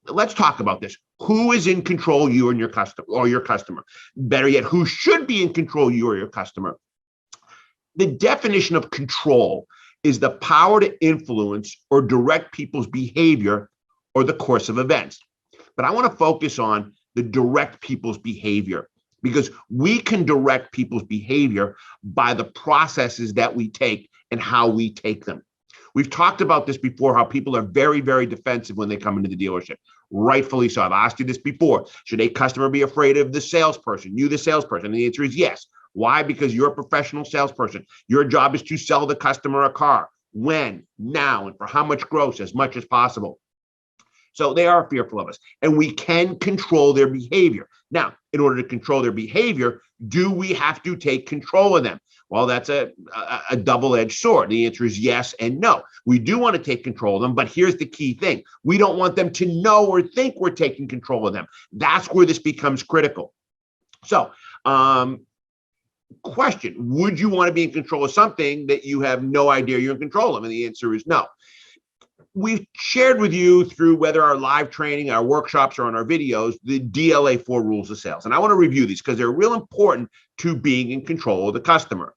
let's talk about this. Who is in control, you and your customer, or your customer? Better yet, who should be in control, you or your customer? The definition of control is the power to influence or direct people's behavior or the course of events. But I want to focus on the direct people's behavior, because we can direct people's behavior by the processes that we take and how we take them. We've talked about this before, how people are very, very defensive when they come into the dealership. Rightfully so. I've asked you this before. Should a customer be afraid of the salesperson, you, the salesperson? And the answer is yes. Why? Because you're a professional salesperson. Your job is to sell the customer a car. When, now, and for how much gross, as much as possible. So they are fearful of us, and we can control their behavior. Now, in order to control their behavior, do we have to take control of them? Well, that's a double-edged sword. The answer is yes and no. We do want to take control of them, but here's the key thing. We don't want them to know or think we're taking control of them. That's where this becomes critical. So, question, would you want to be in control of something that you have no idea you're in control of? And the answer is no. We've shared with you through whether our live training, our workshops, or on our videos, the DLA 4 rules of sales. And I want to review these because they're real important to being in control of the customer.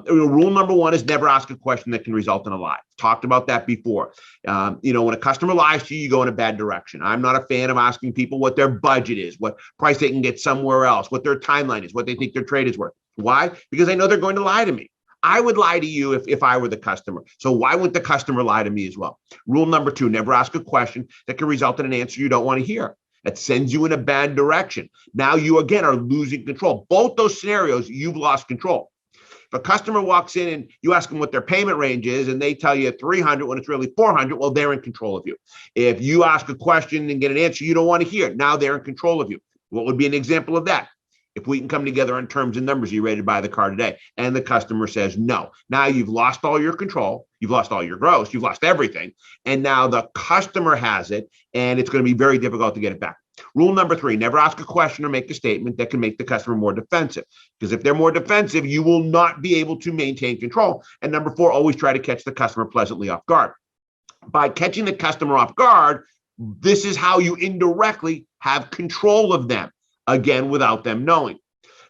Rule number 1 is never ask a question that can result in a lie. Talked about that before. When a customer lies to you, you go in a bad direction. I'm not a fan of asking people what their budget is, what price they can get somewhere else, what their timeline is, what they think their trade is worth. Why? Because I know they're going to lie to me. I would lie to you if I were the customer. So why wouldn't the customer lie to me as well? Rule number 2, never ask a question that can result in an answer you don't want to hear. That sends you in a bad direction. Now you, again, are losing control. Both those scenarios, you've lost control. If a customer walks in and you ask them what their payment range is and they tell you 300 when it's really 400, well, they're in control of you. If you ask a question and get an answer you don't want to hear, now they're in control of you. What would be an example of that? If we can come together on terms and numbers, are you ready to buy the car today? And the customer says no. Now you've lost all your control. You've lost all your gross. You've lost everything. And now the customer has it, and it's going to be very difficult to get it back. Rule number 3, never ask a question or make a statement that can make the customer more defensive. Because if they're more defensive, you will not be able to maintain control. And number 4, always try to catch the customer pleasantly off guard. By catching the customer off guard, this is how you indirectly have control of them. Again, without them knowing.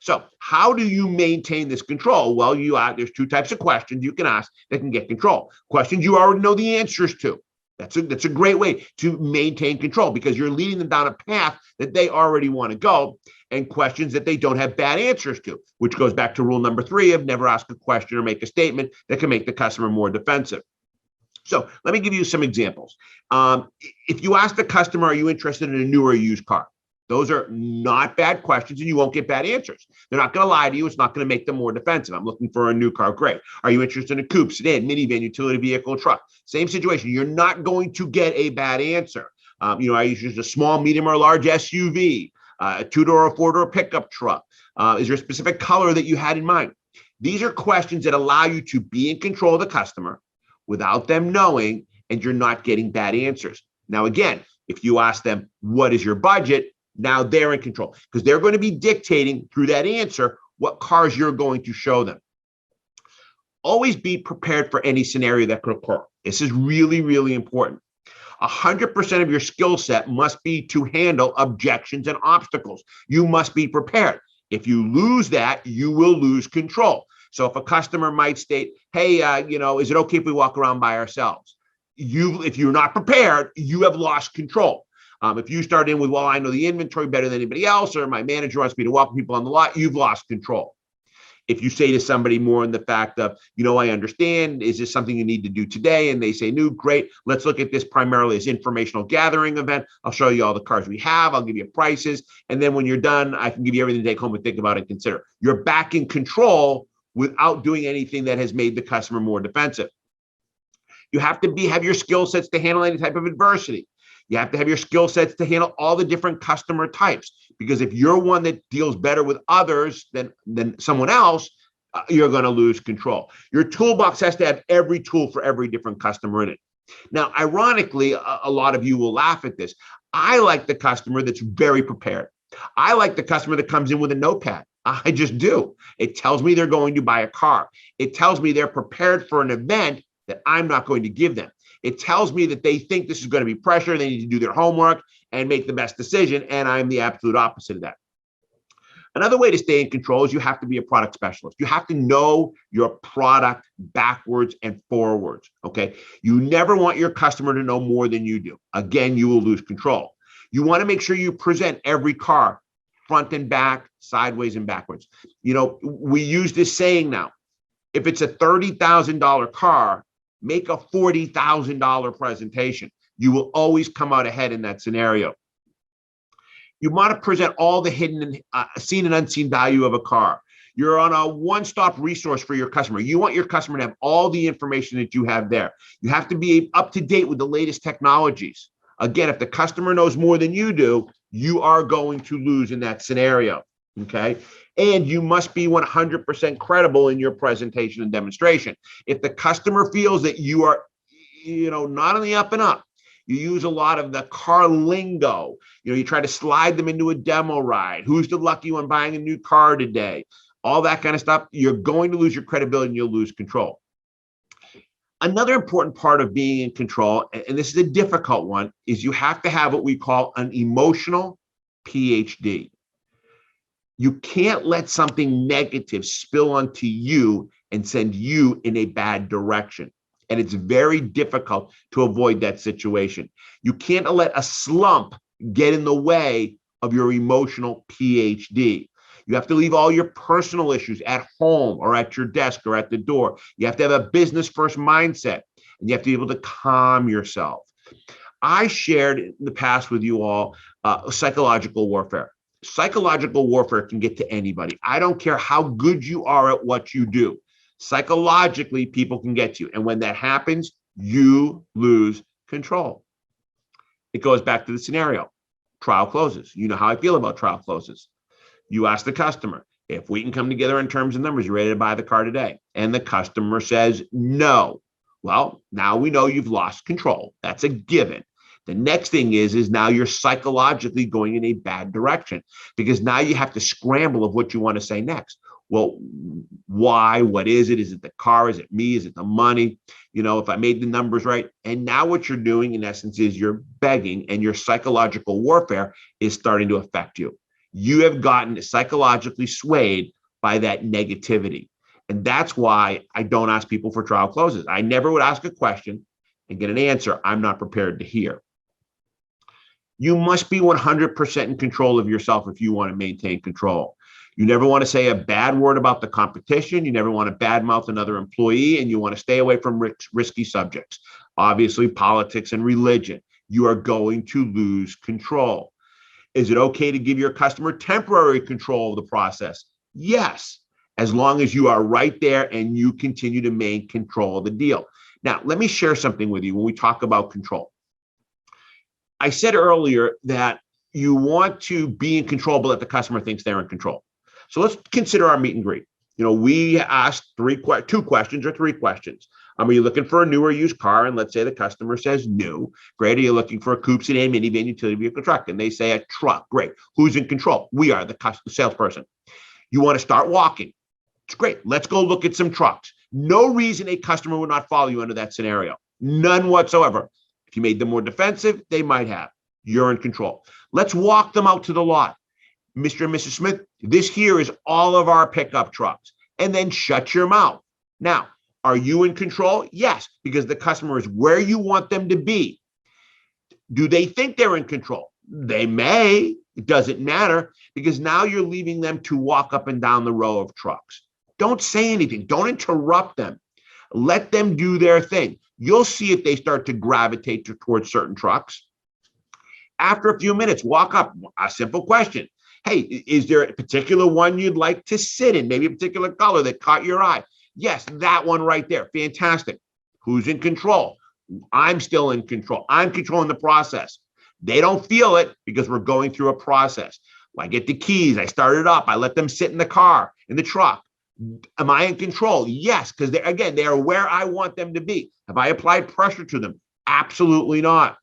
So how do you maintain this control? Well, there's 2 types of questions you can ask that can get control. Questions you already know the answers to. That's a great way to maintain control because you're leading them down a path that they already want to go, and questions that they don't have bad answers to, which goes back to rule number 3 of never ask a question or make a statement that can make the customer more defensive. So let me give you some examples. If you ask the customer, are you interested in a new or a used car? Those are not bad questions, and you won't get bad answers. They're not going to lie to you. It's not going to make them more defensive. I'm looking for a new car. Great. Are you interested in a coupe, sedan, minivan, utility vehicle, truck? Same situation. You're not going to get a bad answer. I use a small, medium, or large SUV, a 2-door or 4-door pickup truck. Is there a specific color that you had in mind? These are questions that allow you to be in control of the customer without them knowing, and you're not getting bad answers. Now, again, if you ask them, what is your budget? Now they're in control because they're going to be dictating through that answer what cars you're going to show them. Always be prepared for any scenario that could occur. This is really, really important. 100% of your skill set must be to handle objections and obstacles. You must be prepared. If you lose that, you will lose control. So if a customer might state, hey, is it okay if we walk around by ourselves? If you're not prepared, you have lost control. If you start in with, well, I know the inventory better than anybody else, or my manager wants me to welcome people on the lot, you've lost control. If you say to somebody more in the fact of, I understand, is this something you need to do today? And they say, no, great. Let's look at this primarily as informational gathering event. I'll show you all the cars we have. I'll give you prices. And then when you're done, I can give you everything to take home and think about and consider. You're back in control without doing anything that has made the customer more defensive. You have to have your skill sets to handle any type of adversity. You have to have your skill sets to handle all the different customer types, because if you're one that deals better with others than someone else, you're going to lose control. Your toolbox has to have every tool for every different customer in it. Now, ironically, a lot of you will laugh at this. I like the customer that's very prepared. I like the customer that comes in with a notepad. I just do. It tells me they're going to buy a car. It tells me they're prepared for an event that I'm not going to give them. It tells me that they think this is going to be pressure. They need to do their homework and make the best decision. And I'm the absolute opposite of that. Another way to stay in control is you have to be a product specialist. You have to know your product backwards and forwards, okay? You never want your customer to know more than you do. Again, you will lose control. You want to make sure you present every car front and back, sideways and backwards. You know, we use this saying now, if it's a $30,000 car, make a $40,000 presentation. You will always come out ahead in that scenario. You want to present all the hidden and seen and unseen value of a car. You're on a one-stop resource for your customer. You want your customer to have all the information that you have there. You have to be up to date with the latest technologies. Again, if the customer knows more than you do, you are going to lose in that scenario, okay? And you must be 100% credible in your presentation and demonstration. If the customer feels that you are, not on the up and up, you use a lot of the car lingo. You try to slide them into a demo ride. Who's the lucky one buying a new car today? All that kind of stuff. You're going to lose your credibility and you'll lose control. Another important part of being in control, and this is a difficult one, is you have to have what we call an emotional PhD. You can't let something negative spill onto you and send you in a bad direction. And it's very difficult to avoid that situation. You can't let a slump get in the way of your emotional PhD. You have to leave all your personal issues at home or at your desk or at the door. You have to have a business first mindset, and you have to be able to calm yourself. I shared in the past with you all psychological warfare. Psychological warfare can get to anybody. I don't care how good you are at what you do. Psychologically, people can get you. And when that happens, you lose control. It goes back to the scenario. Trial closes. You know how I feel about trial closes. You ask the customer, if we can come together in terms and numbers, you ready to buy the car today? And the customer says no. Well, now we know you've lost control. That's a given. The next thing is now you're psychologically going in a bad direction, because now you have to scramble of what you want to say next. Well, why? What is it? Is it the car? Is it me? Is it the money? If I made the numbers right. And now what you're doing in essence is you're begging, and your psychological warfare is starting to affect you. You have gotten psychologically swayed by that negativity. And that's why I don't ask people for trial closes. I never would ask a question and get an answer I'm not prepared to hear. You must be 100% in control of yourself if you want to maintain control. You never want to say a bad word about the competition. You never want to badmouth another employee, and you want to stay away from risky subjects. Obviously, politics and religion. You are going to lose control. Is it okay to give your customer temporary control of the process? Yes, as long as you are right there and you continue to maintain control of the deal. Now, let me share something with you when we talk about control. I said earlier that you want to be in control, but let the customer thinks they're in control. So let's consider our meet and greet. We asked two questions or three questions. Are you looking for a new or used car? And let's say the customer says new. Great. Are you looking for a coupe, sedan, minivan, utility vehicle, truck? And they say a truck. Great. Who's in control? We are, the salesperson. You want to start walking. It's great. Let's go look at some trucks. No reason a customer would not follow you under that scenario. None whatsoever. If you made them more defensive, they might have. You're in control. Let's walk them out to the lot. Mr. and Mrs. Smith, this here is all of our pickup trucks. And then shut your mouth. Now, are you in control? Yes, because the customer is where you want them to be. Do they think they're in control? They may. It doesn't matter, because now you're leaving them to walk up and down the row of trucks. Don't say anything. Don't interrupt them. Let them do their thing. You'll see if they start to gravitate towards certain trucks. After a few minutes, walk up. A simple question. Hey, is there a particular one you'd like to sit in? Maybe a particular color that caught your eye. Yes, that one right there. Fantastic. Who's in control? I'm still in control. I'm controlling the process. They don't feel it because we're going through a process. I get the keys. I start it up. I let them sit in the car, in the truck. Am I in control? Yes, because they are where I want them to be. Have I applied pressure to them? Absolutely not.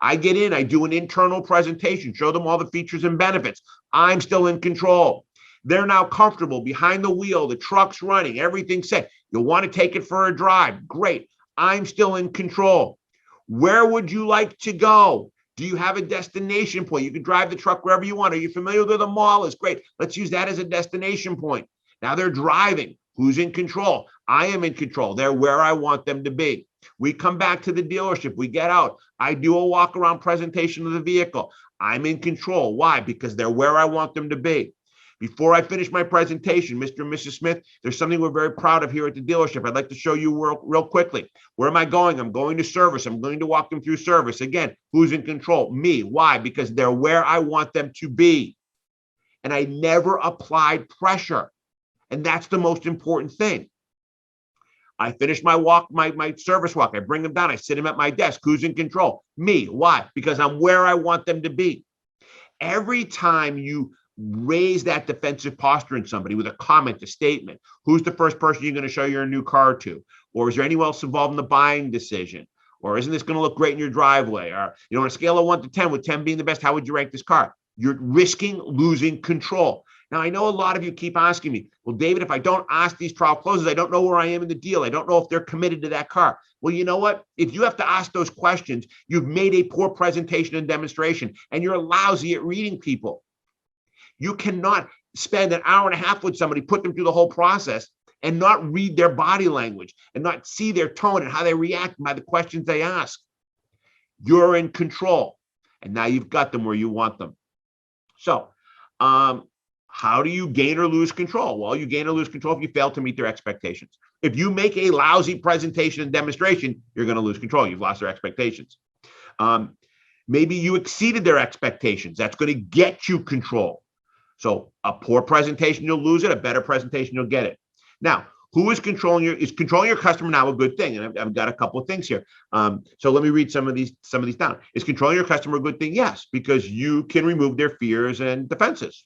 I get in, I do an internal presentation, show them all the features and benefits. I'm still in control. They're now comfortable behind the wheel, the truck's running, everything's set. You'll want to take it for a drive. Great. I'm still in control. Where would you like to go? Do you have a destination point? You can drive the truck wherever you want. Are you familiar with where the mall is? Great. Let's use that as a destination point. Now they're driving. Who's in control? I am in control. They're where I want them to be. We come back to the dealership. We get out. I do a walk around presentation of the vehicle. I'm in control. Why? Because they're where I want them to be. Before I finish my presentation, Mr. and Mrs. Smith, there's something we're very proud of here at the dealership. I'd like to show you real quickly. Where am I going? I'm going to service. I'm going to walk them through service. Again, who's in control? Me. Why? Because they're where I want them to be. And I never applied pressure. And that's the most important thing. I finish my walk, my service walk. I bring them down. I sit them at my desk. Who's in control? Me. Why? Because I'm where I want them to be. Every time you raise that defensive posture in somebody with a comment, a statement, who's the first person you're going to show your new car to? Or is there anyone else involved in the buying decision? Or isn't this going to look great in your driveway? Or, on a scale of 1 to 10, with 10 being the best, how would you rank this car? You're risking losing control. Now, I know a lot of you keep asking me, well, David, if I don't ask these trial closes, I don't know where I am in the deal. I don't know if they're committed to that car. Well, you know what? If you have to ask those questions, you've made a poor presentation and demonstration, and you're lousy at reading people. You cannot spend an hour and a half with somebody, put them through the whole process, and not read their body language and not see their tone and how they react by the questions they ask. You're in control, and now you've got them where you want them. So, how do you gain or lose control? Well, you gain or lose control if you fail to meet their expectations. If you make a lousy presentation and demonstration, you're going to lose control. You've lost their expectations. Maybe you exceeded their expectations. That's going to get you control. So a poor presentation, you'll lose it. A better presentation, you'll get it. Now, who is controlling your customer now a good thing? And I've got a couple of things here. So let me read some of these down. Is controlling your customer a good thing? Yes, because you can remove their fears and defenses.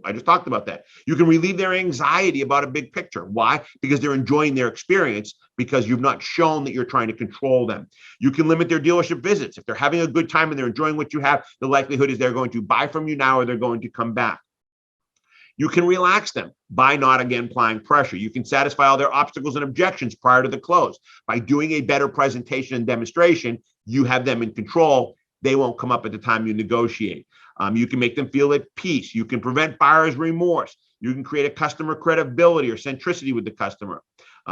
I just talked about that. You can relieve their anxiety about a big picture. Why? Because they're enjoying their experience, because you've not shown that you're trying to control them. You can limit their dealership visits. If they're having a good time and they're enjoying what you have, the likelihood is they're going to buy from you now or they're going to come back. You can relax them by not, again, applying pressure. You can satisfy all their obstacles and objections prior to the close. By doing a better presentation and demonstration, you have them in control. They won't come up at the time you negotiate. You can make them feel at peace. You can prevent buyer's remorse. You can create a customer credibility or centricity with the customer.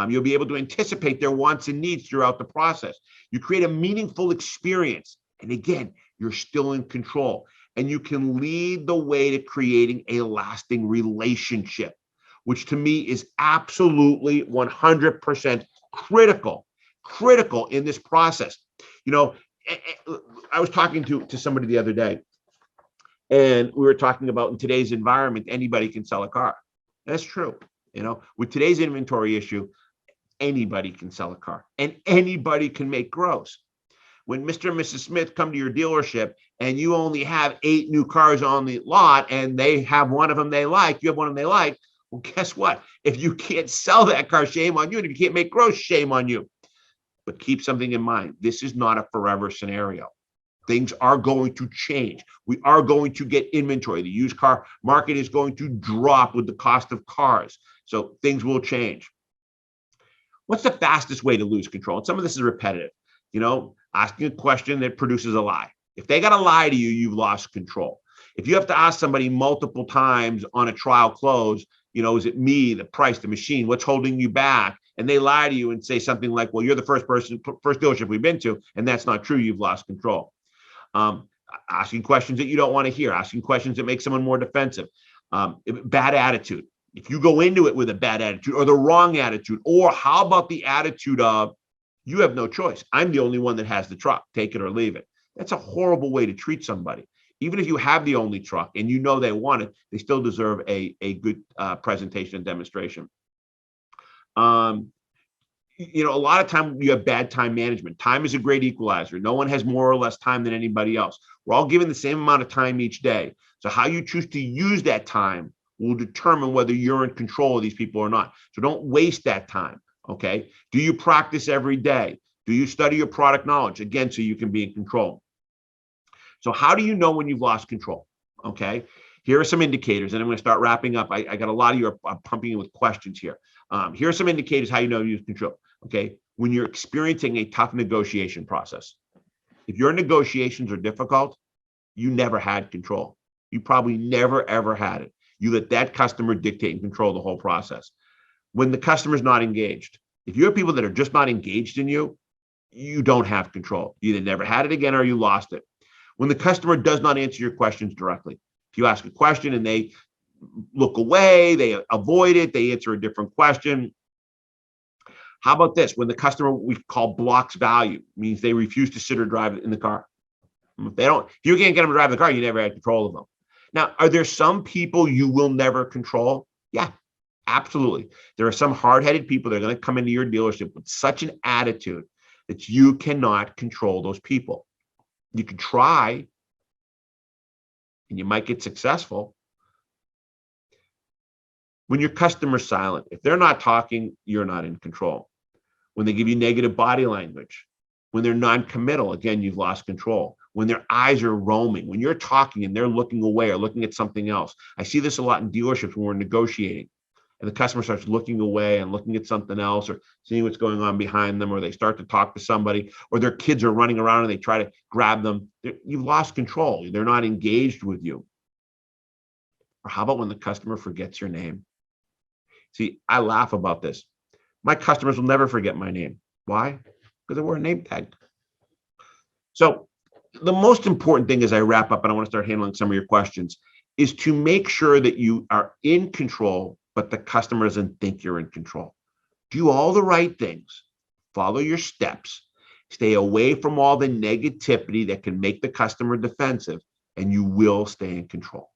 You'll be able to anticipate their wants and needs throughout the process. You create a meaningful experience. And again, you're still in control. And you can lead the way to creating a lasting relationship, which to me is absolutely 100% critical in this process. I was talking to somebody the other day, and we were talking about, in today's environment, anybody can sell a car. That's true. With today's inventory issue, anybody can sell a car and anybody can make gross. When Mr. and Mrs. Smith come to your dealership and you only have 8 new cars on the lot and they have one of them they like, you have one of them they like, well, guess what? If you can't sell that car, shame on you. And if you can't make gross, shame on you. But keep something in mind. This is not a forever scenario. Things are going to change. We are going to get inventory. The used car market is going to drop with the cost of cars. So things will change. What's the fastest way to lose control? And some of this is repetitive. Asking a question that produces a lie. If they got to lie to you, you've lost control. If you have to ask somebody multiple times on a trial close, is it me, the price, the machine, what's holding you back? And they lie to you and say something like, well, you're the first dealership we've been to, and that's not true. You've lost control. Asking questions that you don't want to hear, asking questions that make someone more defensive. Bad attitude. If you go into it with a bad attitude or the wrong attitude, or how about the attitude of, you have no choice. I'm the only one that has the truck. Take it or leave it. That's a horrible way to treat somebody. Even if you have the only truck and they want it, they still deserve a good presentation and demonstration. A lot of time you have bad time management. Time is a great equalizer. No one has more or less time than anybody else. We're all given the same amount of time each day. So how you choose to use that time will determine whether you're in control of these people or not. So don't waste that time. Okay. Do you practice every day? Do you study your product knowledge? Again, so you can be in control. So how do you know when you've lost control? Okay. Here are some indicators, and I'm going to start wrapping up. I got a lot of you are pumping in with questions here. Here are some indicators how you know you lose control. Okay. When you're experiencing a tough negotiation process. If your negotiations are difficult, you never had control. You probably never, ever had it. You let that customer dictate and control the whole process. When the customer's not engaged, if you have people that are just not engaged in you, you don't have control. You either never had it again or you lost it. When the customer does not answer your questions directly, if you ask a question and they look away, they avoid it, they answer a different question. How about this? When the customer we call blocks value, means they refuse to sit or drive in the car. If you can't get them to drive the car, you never had control of them. Now, are there some people you will never control? Yeah, absolutely. There are some hard-headed people that are going to come into your dealership with such an attitude that you cannot control those people. You can try, and you might get successful. When your customer's silent, if they're not talking, you're not in control. When they give you negative body language, when they're non-committal, again, you've lost control. When their eyes are roaming, when you're talking and they're looking away or looking at something else. I see this a lot in dealerships when we're negotiating and the customer starts looking away and looking at something else or seeing what's going on behind them, or they start to talk to somebody, or their kids are running around and they try to grab them. You've lost control. They're not engaged with you. Or how about when the customer forgets your name? See, I laugh about this. My customers will never forget my name. Why? Because I wear a name tag. So the most important thing as I wrap up, and I want to start handling some of your questions, is to make sure that you are in control, but the customer doesn't think you're in control. Do all the right things, follow your steps, stay away from all the negativity that can make the customer defensive, and you will stay in control.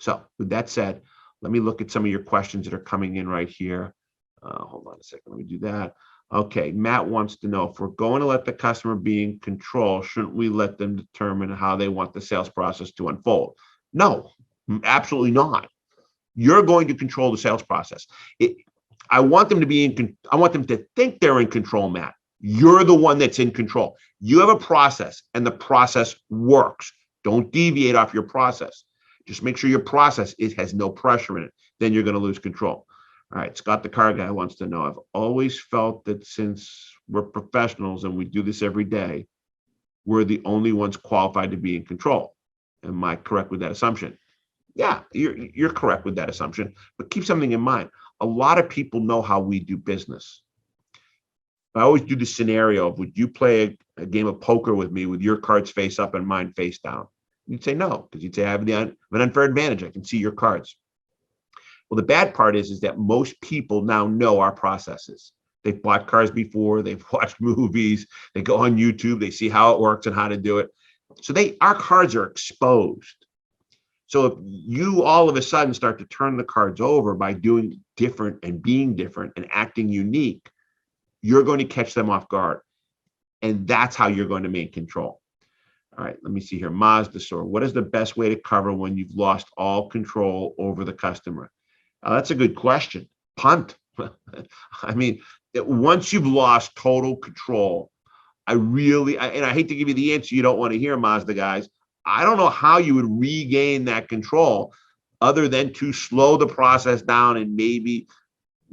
So with that said, let me look at some of your questions that are coming in right here. Hold on a second, let me do that. Okay, Matt wants to know, if we're going to let the customer be in control, shouldn't we let them determine how they want the sales process to unfold? No, absolutely not. You're going to control the sales process. I want them to I want them to think they're in control, Matt. You're the one that's in control. You have a process and the process works. Don't deviate off your process. Just make sure your process has no pressure in it. Then you're going to lose control. All right, Scott the car guy wants to know, I've always felt that since we're professionals and we do this every day, we're the only ones qualified to be in control. Am I correct with that assumption? Yeah, you're correct with that assumption, but keep something in mind. A lot of people know how we do business. I always do the scenario of, would you play a game of poker with me with your cards face up and mine face down? You'd say no, because you'd say I have an unfair advantage. I can see your cards. Well, the bad part is that most people now know our processes. They've bought cars before, they've watched movies, they go on YouTube, they see how it works and how to do it. So our cards are exposed. So if you all of a sudden start to turn the cards over by doing different and being different and acting unique, you're going to catch them off guard. And that's how you're going to maintain control. All right, let me see here. Mazda Sor, what is the best way to cover when you've lost all control over the customer? That's a good question. Punt. I mean, once you've lost total control, and I hate to give you the answer you don't want to hear, Mazda guys. I don't know how you would regain that control other than to slow the process down and maybe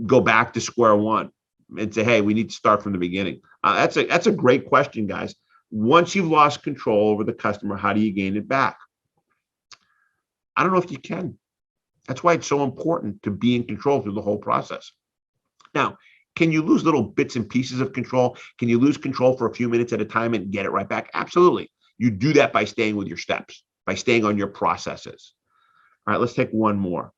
go back to square one and say, hey, we need to start from the beginning. That's a great question, guys. Once you've lost control over the customer, how do you gain it back? I don't know if you can. That's why it's so important to be in control through the whole process. Now, can you lose little bits and pieces of control? Can you lose control for a few minutes at a time and get it right back? Absolutely. You do that by staying with your steps, by staying on your processes. All right, let's take one more.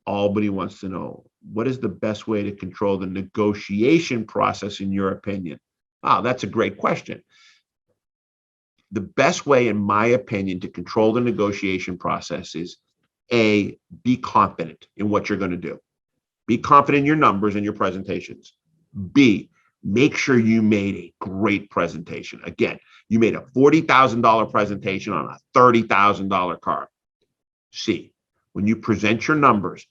Albany wants to know, what is the best way to control the negotiation process in your opinion? That's a great question. The best way, in my opinion, to control the negotiation process is A, be confident in what you're going to do. Be confident in your numbers and your presentations. B, make sure you made a great presentation. Again, you made a $40,000 presentation on a $30,000 car. C, when you present your numbers,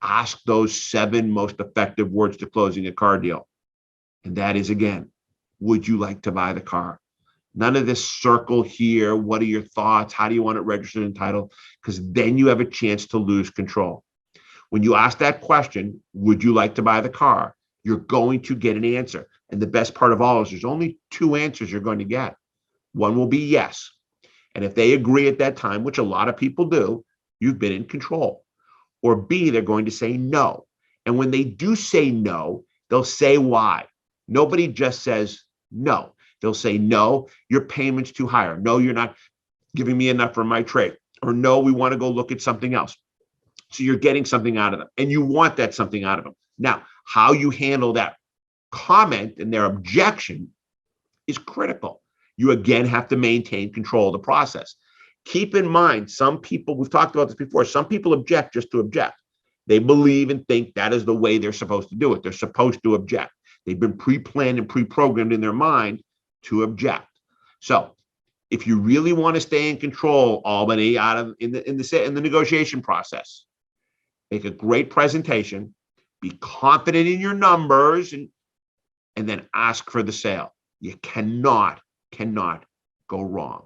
ask those 7 most effective words to closing a car deal. And that is, again, would you like to buy the car? None of this circle here. What are your thoughts? How do you want it registered and titled? Because then you have a chance to lose control. When you ask that question, would you like to buy the car? You're going to get an answer. And the best part of all is there's only 2 answers you're going to get. One will be yes. And if they agree at that time, which a lot of people do, you've been in control. Or B, they're going to say no. And when they do say no, they'll say why. Nobody just says no. They'll say, no, your payment's too high. Or no, you're not giving me enough for my trade. Or no, we want to go look at something else. So you're getting something out of them, and you want that something out of them. Now, how you handle that comment and their objection is critical. You again have to maintain control of the process. Keep in mind, some people, we've talked about this before, some people object just to object. They believe and think that is the way they're supposed to do it. They're supposed to object. They've been pre-planned and pre-programmed in their mind to object. So if you really want to stay in control, Albany, in the negotiation process, make a great presentation, be confident in your numbers, and then ask for the sale. You cannot go wrong.